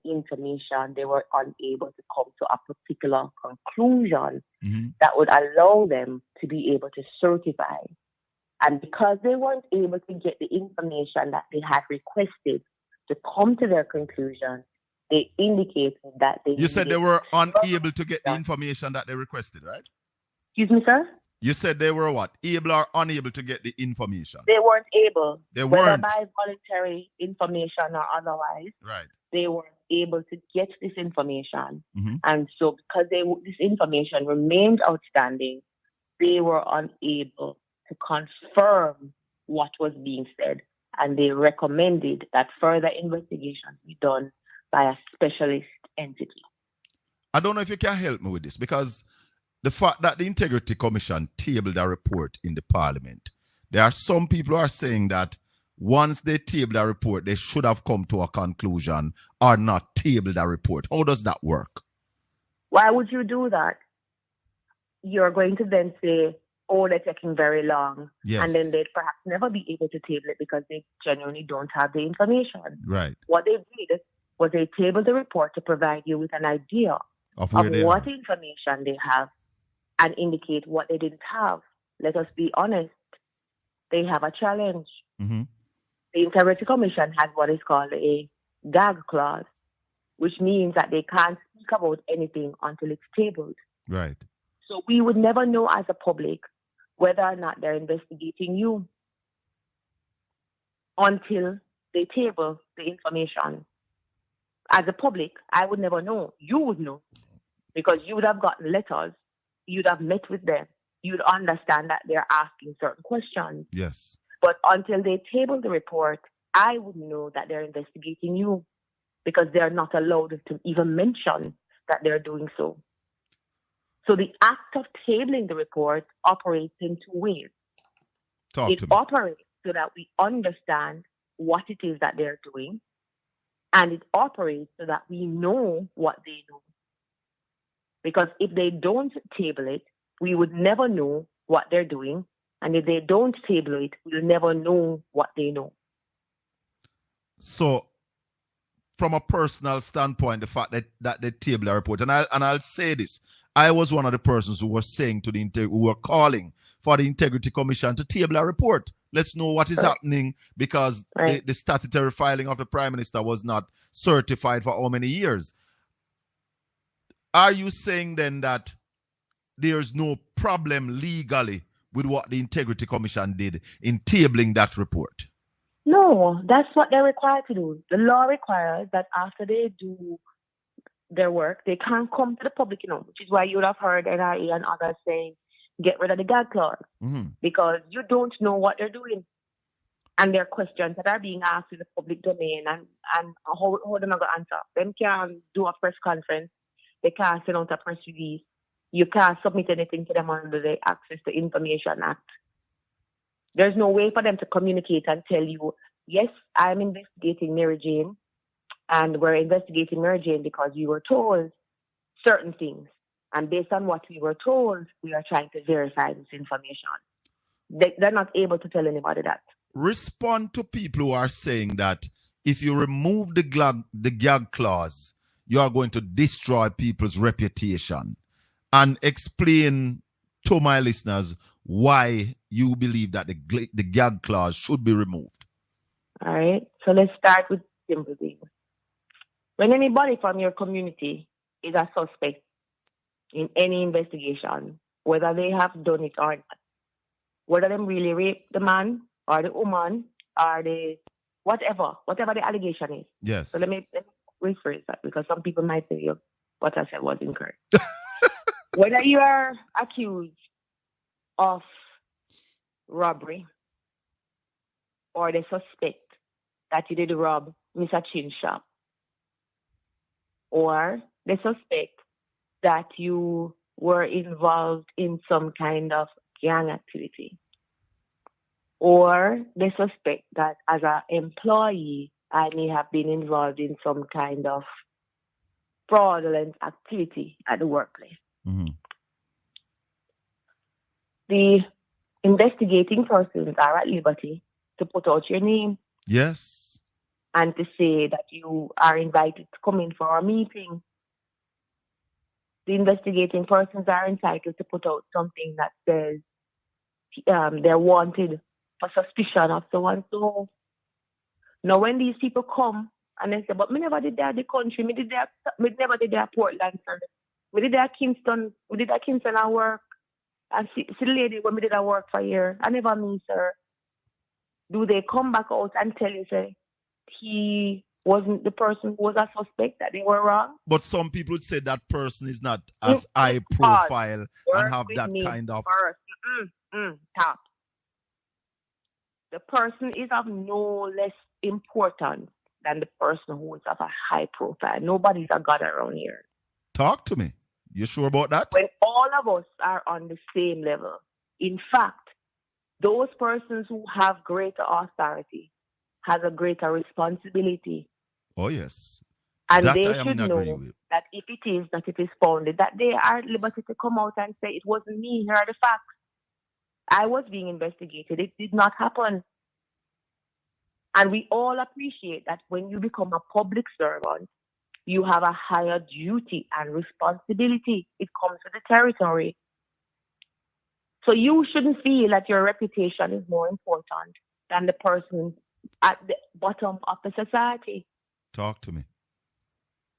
information, they were unable to come to a particular conclusion that would allow them to be able to certify. And because they weren't able to get the information that they had requested to come to their conclusion, they indicated that they... You said they were unable to get the information that they requested, right? Excuse me, sir? You said they were what? Able or unable to get the information? They weren't able. They whether weren't. by voluntary information or otherwise. Right. They weren't able to get this information. And so because this information remained outstanding, they were unable to confirm what was being said. And they recommended that further investigation be done by a specialist entity. I don't know if you can help me with this, because the fact that the Integrity Commission tabled a report in the Parliament, there are some people who are saying that once they tabled a report, they should have come to a conclusion or not tabled a report. How does that work? Why would you do that? You're going to then say, oh, they're taking very long. Yes. And then they'd perhaps never be able to table it because they genuinely don't have the information. Right. What they did was they tabled the report to provide you with an idea of what information they have and indicate what they didn't have. Let us be honest. They have a challenge. The Integrity Commission has what is called a Gag Clause, which means that they can't speak about anything until it's tabled. Right. So we would never know as a public whether or not they're investigating you until they table the information. As a public, I would never know. You would know because you would have gotten letters. You'd have met with them. You'd understand that they're asking certain questions. Yes. But until they table the report, I would know that they're investigating you because they're not allowed to even mention that they're doing so. So the act of tabling the report operates in two ways. It operates so that we understand what it is that they're doing, and it operates so that we know what they know. Because if they don't table it, we would never know what they're doing. And if they don't table it, we'll never know what they know. So, from a personal standpoint, the fact that they table a report, and I'll say this, I was one of the persons who was saying to who were calling for the Integrity Commission to table a report. Let's know what is happening because the statutory filing of the Prime Minister was not certified for how many years. Are you saying then that there's no problem legally with what the Integrity Commission did in tabling that report? No, that's what they're required to do. The law requires that after they do their work, they can't come to the public, which is why you would have heard NRA and others saying, get rid of the gag clause, because you don't know what they're doing. And there are questions that are being asked in the public domain, and how they're not going to answer. Them can't do a press conference. They can't send out a press release. You can't submit anything to them under the Access to Information Act. There's no way for them to communicate and tell you, yes, I'm investigating Mary Jane, and we're investigating Mary Jane because we were told certain things. And based on what we were told, we are trying to verify this information. They're not able to tell anybody that. Respond to people who are saying that if you remove the gag clause, you are going to destroy people's reputation. And explain to my listeners why you believe that the gag clause should be removed. All right. So let's start with simple things. When anybody from your community is a suspect in any investigation, whether they have done it or not, whether them really raped the man or the woman or the whatever the allegation is. Yes. So let me rephrase that because some people might say what I said was incorrect. Whether you are accused of robbery or they suspect that you did rob Mr. Chin shop, or they suspect that you were involved in some kind of gang activity, or they suspect that as an employee, I may have been involved in some kind of fraudulent activity at the workplace. The investigating persons are at liberty to put out your name. Yes. and to say that you are invited to come in for a meeting. The investigating persons are entitled to put out something that says they're wanted for suspicion of so and so. Now, when these people come and they say, but me never did that the country, me never did that Portland, sir. Me did that Kingston, I work. And see the lady when me did that work for a year, I never meet her. Do they come back out and tell you, say, he wasn't the person who was a suspect, that they were wrong? But some people would say that person is not as high profile and have that kind of... Top. The person is of no less importance than the person who is of a high profile. Nobody's a god around here. Talk to me. You sure about that? When all of us are on the same level. In fact, those persons who have greater authority has a greater responsibility. Oh, yes. And that they should know that if it is founded, that they are at liberty to come out and say, it wasn't me, here are the facts. I was being investigated. It did not happen. And we all appreciate that when you become a public servant, you have a higher duty and responsibility. It comes with the territory. So you shouldn't feel that your reputation is more important than the person at the bottom of the society. Talk to me.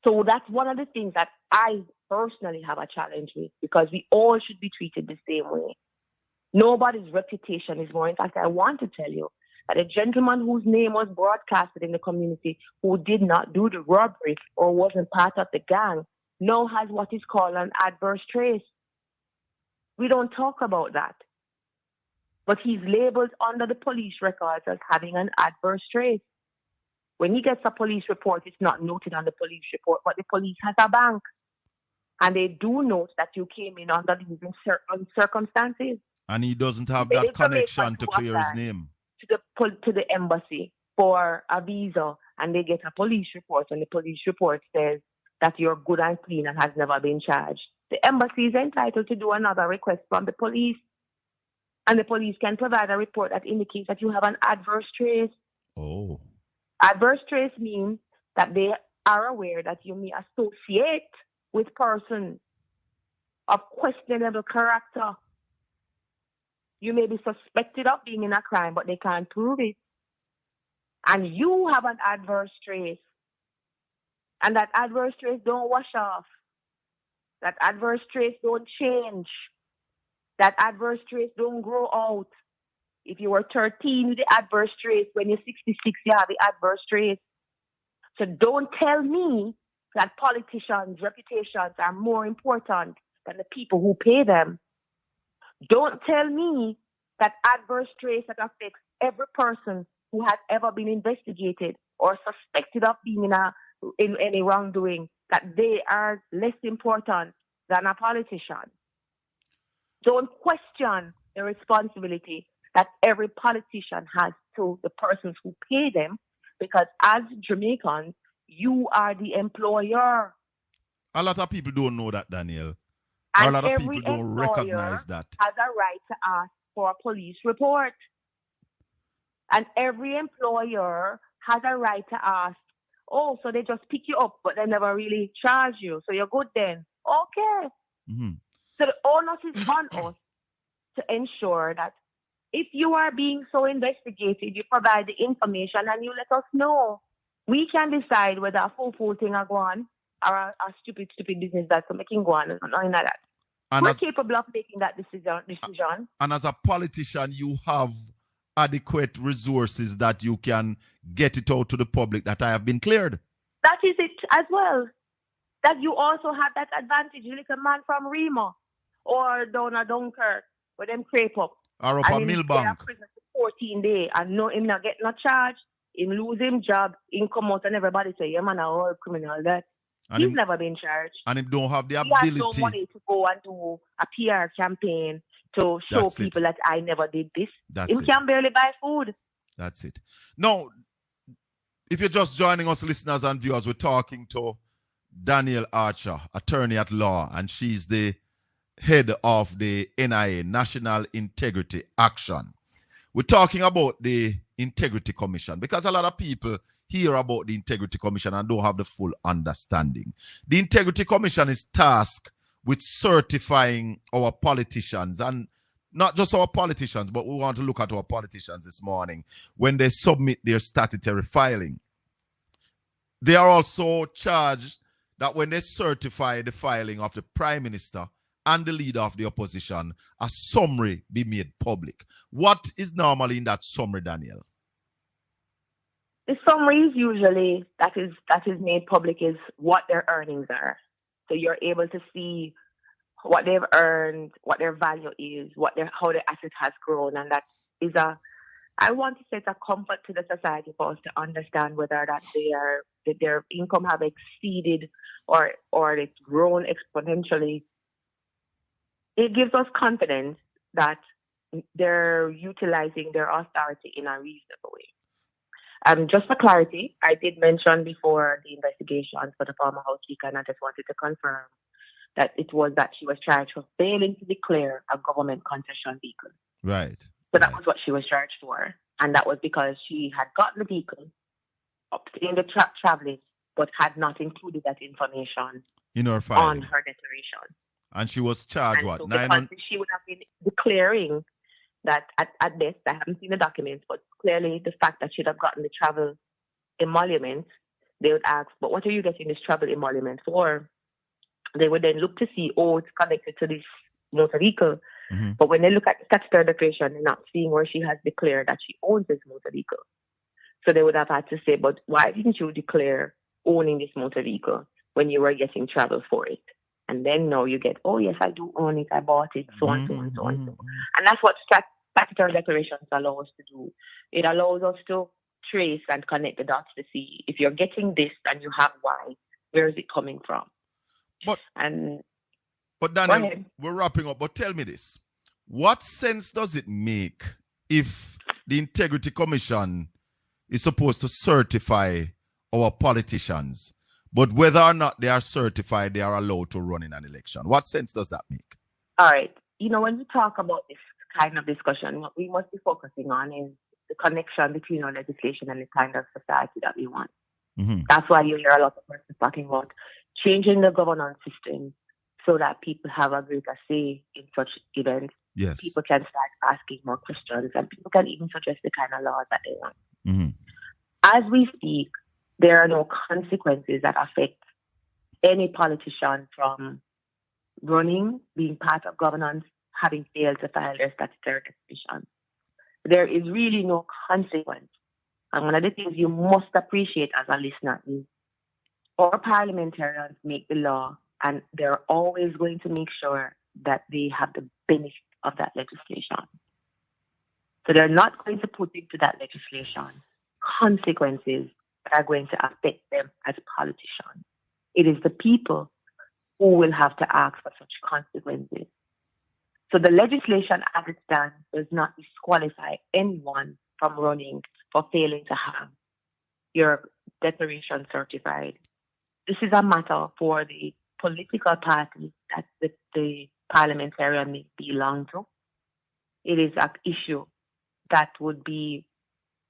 So that's one of the things that I personally have a challenge with, because we all should be treated the same way. Nobody's reputation is more. In fact, I want to tell you that a gentleman whose name was broadcasted in the community who did not do the robbery or wasn't part of the gang now has what is called an adverse trace. We don't talk about that. But he's labeled under the police records as having an adverse trace. When he gets a police report, it's not noted on the police report, but the police has a bank. And they do note that you came in under these circumstances. And he doesn't have that connection to clear his name. To the embassy for a visa, and they get a police report, and the police report says that you're good and clean and has never been charged. The embassy is entitled to do another request from the police, and the police can provide a report that indicates that you have an adverse trace. Oh. Adverse trace means that they are aware that you may associate with persons of questionable character. You may be suspected of being in a crime, but they can't prove it. And you have an adverse trace. And that adverse trace don't wash off. That adverse trace don't change. That adverse trace don't grow out. If you were 13 with the adverse trace, when you're 66, you have the adverse trace. So don't tell me that politicians' reputations are more important than the people who pay them. Don't tell me that adverse trace that affects every person who has ever been investigated or suspected of being in any wrongdoing, that they are less important than a politician. Don't question the responsibility that every politician has to the persons who pay them, because as Jamaicans, you are the employer. A lot of people don't know that, Daniel. And a lot of every people don't recognize that. Has a right to ask for a police report. And every employer has a right to ask, oh, so they just pick you up, but they never really charge you. So you're good then. Okay. Mm-hmm. So the onus is on us to ensure that if you are being so investigated, you provide the information and you let us know. We can decide whether a full thing are going or a stupid business that's making go on, nothing like that. And we're capable of making that decision. And as a politician, you have adequate resources that you can get it out to the public that I have been cleared. That is it as well. That you also have that advantage. You look a man from Remo or down at Dunkirk where them creep up. Or up a Millbank. 14 days and no him not get no charge, him lose him job, him come out and everybody say, yeah man, a whole criminal that. And he's never been charged. And him don't have the ability. He has no money to go and do a PR campaign to show people that I never did this. Him can barely buy food. That's it. Now, if you're just joining us, listeners and viewers, we're talking to Danielle Archer, attorney at law, and she's the head of the NIA, National Integrity Action. We're talking about the Integrity Commission because a lot of people hear about the Integrity Commission and don't have the full understanding. The Integrity Commission is tasked with certifying our politicians, and not just our politicians, but we want to look at our politicians this morning when they submit their statutory filing. They are also charged that when they certify the filing of the Prime Minister and the leader of the opposition, a summary be made public. What is normally in that summary, Daniel? The summaries usually that is made public is what their earnings are. So you're able to see what they've earned, what their value is, how their asset has grown, and that is I want to say it's a comfort to the society for us to understand whether that their income have exceeded or it's grown exponentially. It gives us confidence that they're utilizing their authority in a reasonable way. Just for clarity, I did mention before the investigation for the former House Speaker, and I just wanted to confirm that it was that she was charged for failing to declare a government concession vehicle. Right. So that was what she was charged for. And that was because she had gotten the vehicle, obtained the traveling, but had not included that information in her filing on her declaration. And she was charged, and what? So because she would have been declaring that at this, I haven't seen the documents, but clearly the fact that she'd have gotten the travel emolument, they would ask, but what are you getting this travel emolument for? They would then look to see, it's connected to this motor vehicle. Mm-hmm. But when they look at the statutory declaration, they're not seeing where she has declared that she owns this motor vehicle. So they would have had to say, but why didn't you declare owning this motor vehicle when you were getting travel for it? And then now you get, yes, I do own it, I bought it, so on, so on, so on, so on. And that's what statutory declarations allow us to do. It allows us to trace and connect the dots to see if you're getting this and you have why, where is it coming from? But Daniel, we're wrapping up, but tell me this. What sense does it make if the Integrity Commission is supposed to certify our politicians, but whether or not they are certified, they are allowed to run in an election? What sense does that make? All right. When we talk about this kind of discussion, what we must be focusing on is the connection between our legislation and the kind of society that we want. Mm-hmm. That's why you hear a lot of persons talking about changing the governance system so that people have a greater say in such events. Yes. People can start asking more questions, and people can even suggest the kind of laws that they want. Mm-hmm. As we speak, there are no consequences that affect any politician from running, being part of governance, having failed to file their statutory declaration. There is really no consequence. And one of the things you must appreciate as a listener is our parliamentarians make the law, and they're always going to make sure that they have the benefit of that legislation. So they're not going to put into that legislation consequences that are going to affect them as politicians. It is the people who will have to ask for such consequences. So the legislation as it stands does not disqualify anyone from running for failing to have your declaration certified. This is a matter for the political party that the parliamentarian may belong to. It is an issue that would be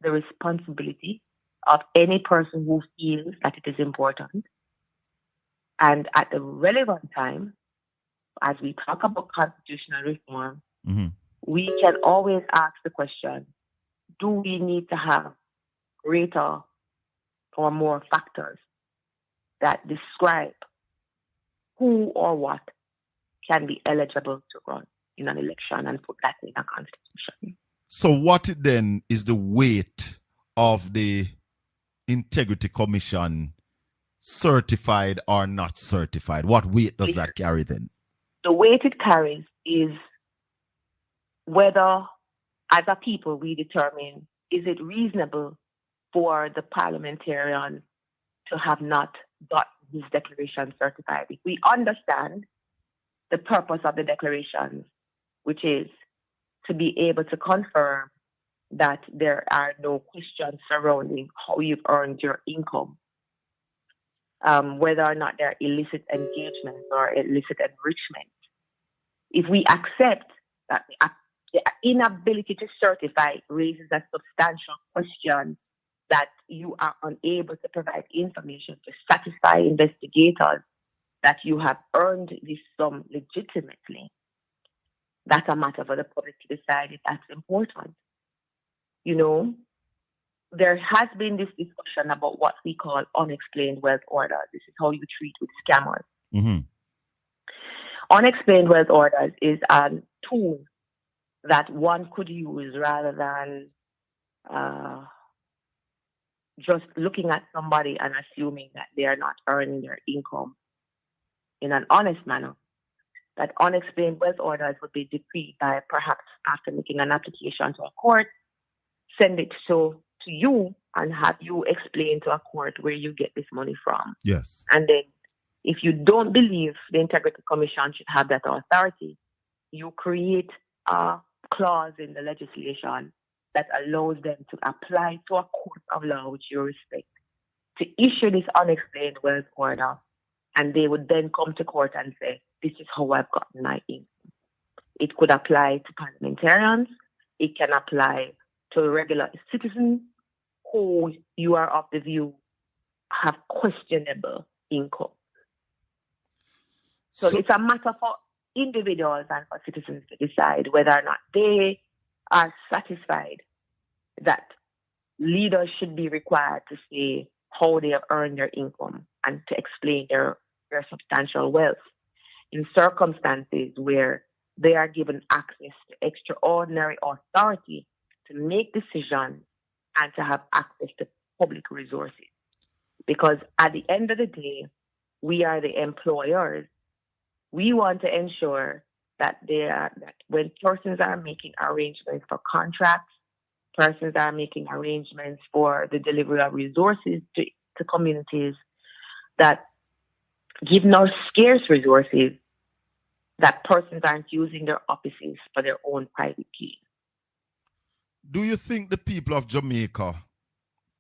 the responsibility of any person who feels that it is important. And at the relevant time, as we talk about constitutional reform, mm-hmm. we can always ask the question, do we need to have greater or more factors that describe who or what can be eligible to run in an election and put that in a constitution? So what then is the weight of the Integrity Commission, certified or not certified? What weight does that carry then? The weight it carries is whether, as a people, we determine, is it reasonable for the parliamentarian to have not got his declaration certified? If we understand the purpose of the declarations, which is to be able to confirm that there are no questions surrounding how you've earned your income, whether or not there are illicit engagements or illicit enrichment. If we accept that the inability to certify raises a substantial question that you are unable to provide information to satisfy investigators that you have earned this sum legitimately, that's a matter for the public to decide if that's important. You know, there has been this discussion about what we call unexplained wealth orders. This is how you treat with scammers. Mm-hmm. Unexplained wealth orders is a tool that one could use rather than just looking at somebody and assuming that they are not earning their income in an honest manner. That unexplained wealth orders would be decreed by perhaps after making an application to a court, send it to you and have you explain to a court where you get this money from. Yes. And then if you don't believe the Integrity Commission should have that authority, you create a clause in the legislation that allows them to apply to a court of law which you respect to issue this unexplained wealth order. And they would then come to court and say, this is how I've gotten my income. It could apply to parliamentarians. It can apply to regular citizens who you are of the view have questionable income. So it's a matter for individuals and for citizens to decide whether or not they are satisfied that leaders should be required to say how they have earned their income and to explain their substantial wealth in circumstances where they are given access to extraordinary authority to make decisions and to have access to public resources. Because at the end of the day, we are the employers. We want to ensure that that when persons are making arrangements for contracts, persons are making arrangements for the delivery of resources to communities, that given our scarce resources, that persons aren't using their offices for their own private gain. Do you think the people of Jamaica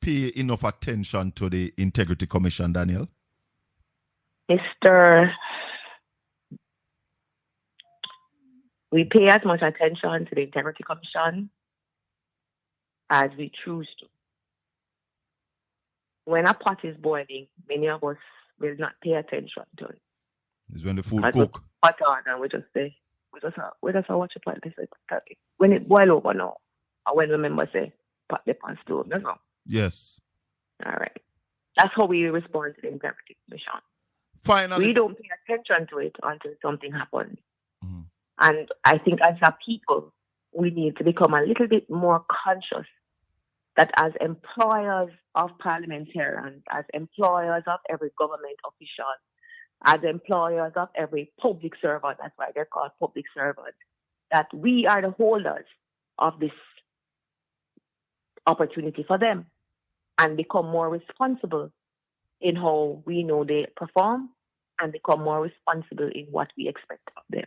pay enough attention to the Integrity Commission, Daniel? We pay as much attention to the Integrity Commission as we choose to. When a pot is boiling, many of us will not pay attention to it. It's when the food cook. Pot on and we just watch the pot. When it boil over now, or when the members say, pot the pan stove, that's all. Yes. All right. That's how we respond to the Integrity Commission. Finally, we don't pay attention to it until something happens. Mm-hmm. And I think as a people, we need to become a little bit more conscious that as employers of parliamentarians, as employers of every government official, as employers of every public servant, that's why they're called public servants, that we are the holders of this opportunity for them and become more responsible in how we know they perform and become more responsible in what we expect of them.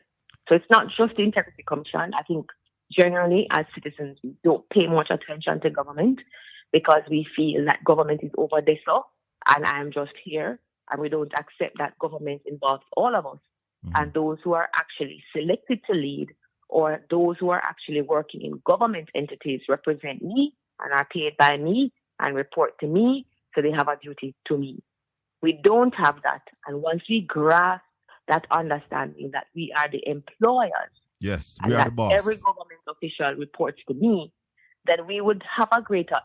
So it's not just the Integrity Commission. I think generally as citizens, we don't pay much attention to government because we feel that government is over this law and I'm just here, and we don't accept that government involves all of us. Mm-hmm. And those who are actually selected to lead or those who are actually working in government entities represent me and are paid by me and report to me, so they have a duty to me. We don't have that. And once we grasp that understanding that we are the employers, yes, we are that the boss. Every government official reports to me, then we would have a greater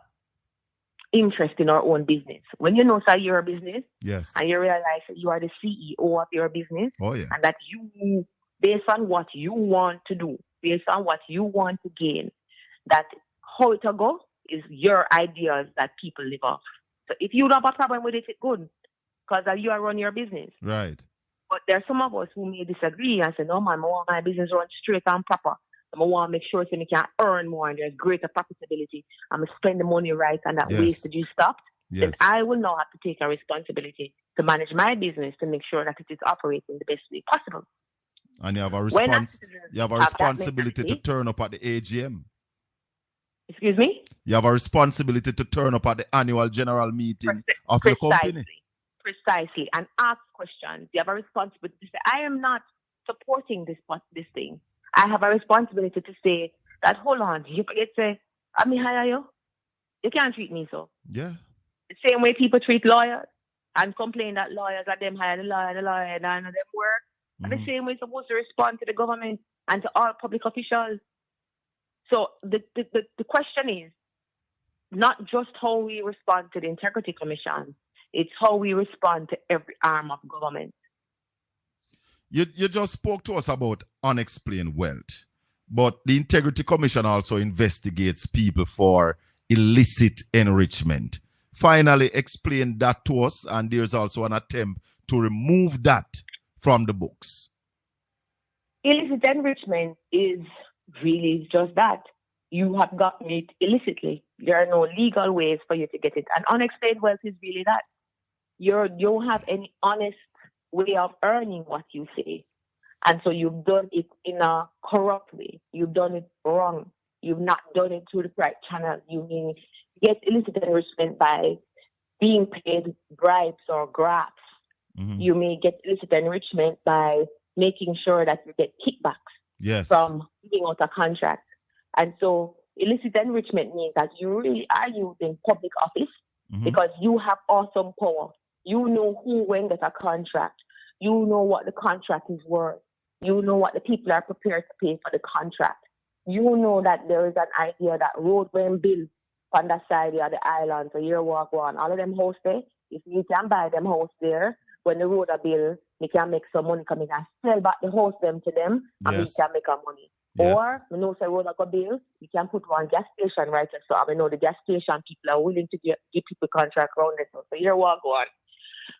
interest in our own business. When you know, sir, you're a business, yes, and you realize that you are the CEO of your business, oh yeah, and that you, based on what you want to do, based on what you want to gain, that how it will go is your ideas that people live off. So if you don't have a problem with it, it's good, because you are running your business. Right. But there are some of us who may disagree and say, no, man, I want my business run straight and proper. I want to make sure so I can earn more and there's greater profitability. I'm going to spend the money right and that wastage is stopped. Yes. Then I will now have to take a responsibility to manage my business to make sure that it is operating the best way possible. And you have a responsibility to turn up at the AGM. Excuse me? You have a responsibility to turn up at the annual general meeting of your company. Precisely. And ask questions. You have a responsibility to say, I am not supporting this thing. I have a responsibility to say that, hold on, you forget to say, I mean, hire you. You can't treat me so. Yeah. The same way people treat lawyers and complain that lawyers are them hire the lawyer, and none of them work. And the same way you're supposed to respond to the government and to all public officials. So the question is not just how we respond to the Integrity Commission, it's how we respond to every arm of government. You just spoke to us about unexplained wealth, but the Integrity Commission also investigates people for illicit enrichment. Finally, explain that to us, and there's also an attempt to remove that from the books. Illicit enrichment is really just that. You have gotten it illicitly. There are no legal ways for you to get it. And unexplained wealth is really that. You don't have any honest way of earning what you say. And so you've done it in a corrupt way. You've done it wrong. You've not done it through the right channel. You may get illicit enrichment by being paid bribes or grafts. You may get illicit enrichment by making sure that you get kickbacks from giving out a contract. And so illicit enrichment means that you really are using public office because you have awesome power. You know who when get a contract. You know what the contract is worth. You know what the people are prepared to pay for the contract. You know that there is an idea that road when built on the side of the island, so you walk on. All of them hosts there, if you can buy them house there, when the road are built, you can make some money coming and sell back the house them to them and you can make a money. Or, you know, so road are going to build, you can put one gas station right there. So I know the gas station people are willing to give people contract around it. So you walk on.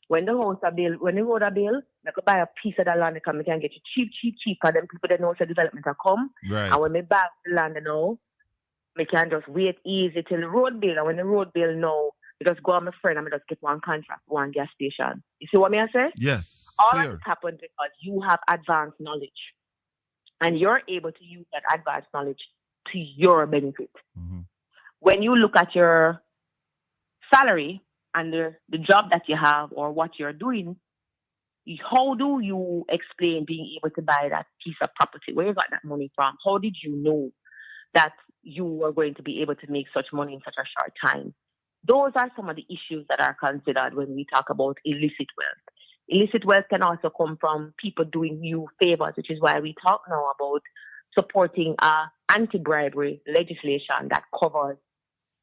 When the house are built, when the road are built, they can buy a piece of the land and come, can get you cheap, because them people that know the development are come. Right. And when we buy the land now, we can just wait easy till the road bill. And when the road bill now, we just go on my friend and we just get one contract, one gas station. You see what I say? Yes. All clear. of this happened because you have advanced knowledge. And you're able to use that advanced knowledge to your benefit. When you look at your salary and the job that you have or what you're doing, how do you explain being able to buy that piece of property? Where you got that money from? How did you know that you were going to be able to make such money in such a short time? Those are some of the issues that are considered when we talk about illicit wealth. Illicit wealth can also come from people doing you favors, which is why we talk now about supporting anti-bribery legislation that covers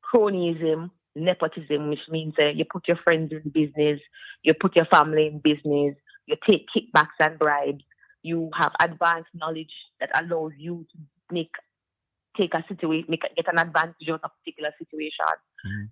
cronyism, nepotism, which means you put your friends in business, you put your family in business, you take kickbacks and bribes, you have advanced knowledge that allows you to get an advantage of a particular situation.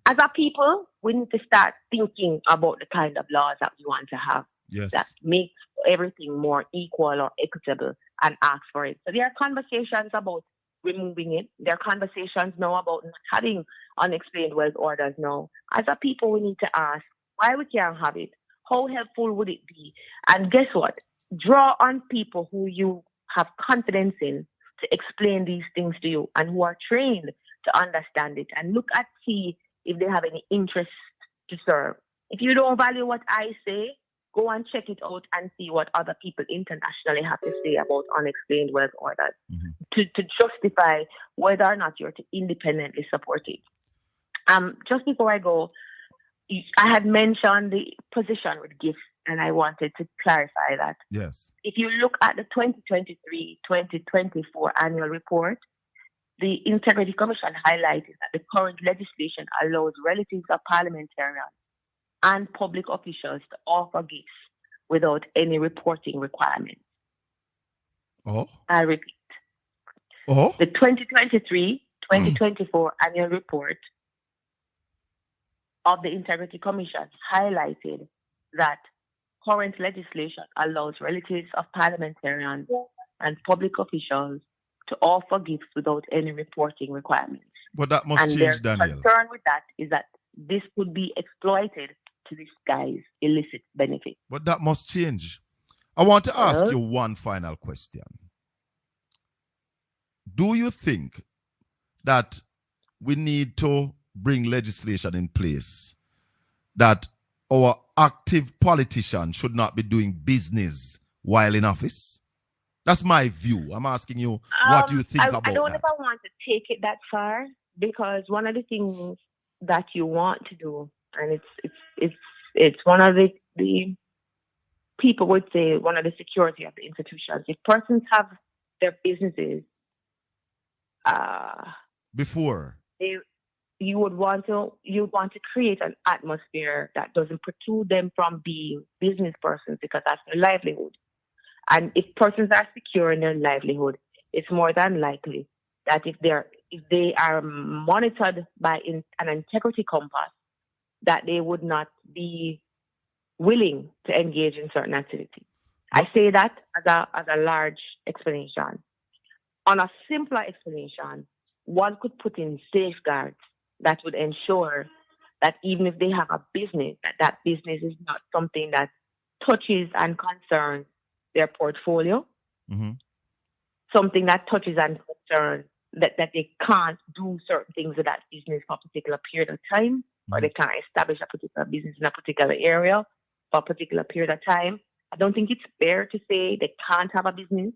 As a people, we need to start thinking about the kind of laws that we want to have that makes everything more equal or equitable and ask for it. So there are conversations about removing it. There are conversations now about not having unexplained wealth orders now. As a people, we need to ask why we can't have it. How helpful would it be? And guess what? Draw on people who you have confidence in to explain these things to you and who are trained to understand it, and see if they have any interest to serve. If you don't value what I say, go and check it out and see what other people internationally have to say about unexplained wealth orders to justify whether or not you're to independently support it. Just before I go, I had mentioned the position with gifts, and I wanted to clarify that. Yes. If you look at the 2023-2024 annual report, the Integrity Commission highlighted that the current legislation allows relatives of parliamentarians and public officials to offer gifts without any reporting requirements. I repeat. The 2023-2024 annual report of the Integrity Commission highlighted that current legislation allows relatives of parliamentarians and public officials to offer gifts without any reporting requirements. But that must change, Daniel. And their concern with that is that this could be exploited to disguise illicit benefit. But that must change. I want to ask you one final question. Do you think that we need to bring legislation in place that our active politicians should not be doing business while in office? That's my view. I'm asking you, what do you think about that? I don't know if I want to take it that far, because one of the things that you want to do, and it's one of the people would say one of the security of the institutions. If persons have their businesses, before you would want to create an atmosphere that doesn't preclude them from being business persons, because that's their livelihood. And if persons are secure in their livelihood, it's more than likely that if they are monitored by an integrity compass, that they would not be willing to engage in certain activities. I say that as a large explanation. On a simpler explanation, one could put in safeguards that would ensure that even if they have a business, that business is not something that touches and concerns their portfolio, something that touches and concerns that they can't do certain things with that business for a particular period of time, or they can't establish a particular business in a particular area for a particular period of time. I don't think it's fair to say they can't have a business.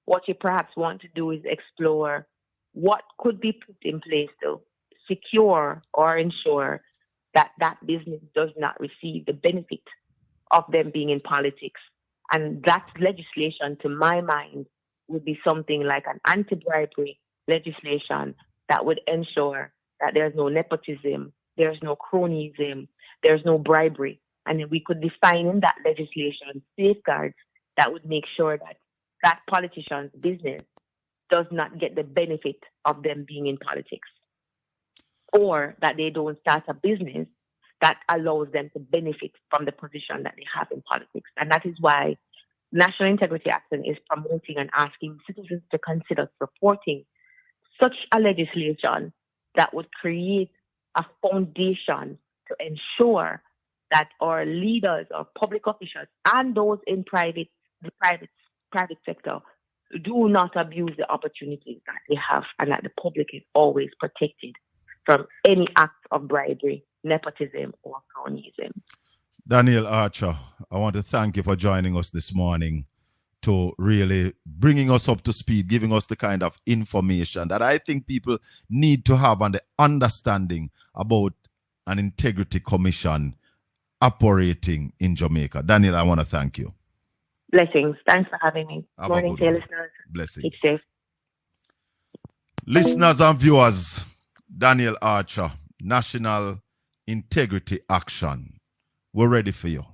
What you perhaps want to do is explore what could be put in place to secure or ensure that that business does not receive the benefit of them being in politics. And that legislation, to my mind, would be something like an anti-bribery legislation that would ensure that there's no nepotism, there's no cronyism, there's no bribery. And then we could define in that legislation safeguards that would make sure that that politician's business does not get the benefit of them being in politics, or that they don't start a business that allows them to benefit from the position that they have in politics. And that is why National Integrity Action is promoting and asking citizens to consider supporting such a legislation that would create a foundation to ensure that our leaders, our public officials, and those in the private sector do not abuse the opportunities that they have, and that the public is always protected from any act of bribery, nepotism, or cronyism. Daniel Archer, I want to thank you for joining us this morning, to really bringing us up to speed, giving us the kind of information that I think people need to have, and the understanding about an integrity commission operating in Jamaica. Daniel, I want to thank you. Blessings. Thanks for having me. Have Morning to your listeners. Blessings. Keep safe. Listeners and viewers, Daniel Archer, National Integrity Action. We're ready for you.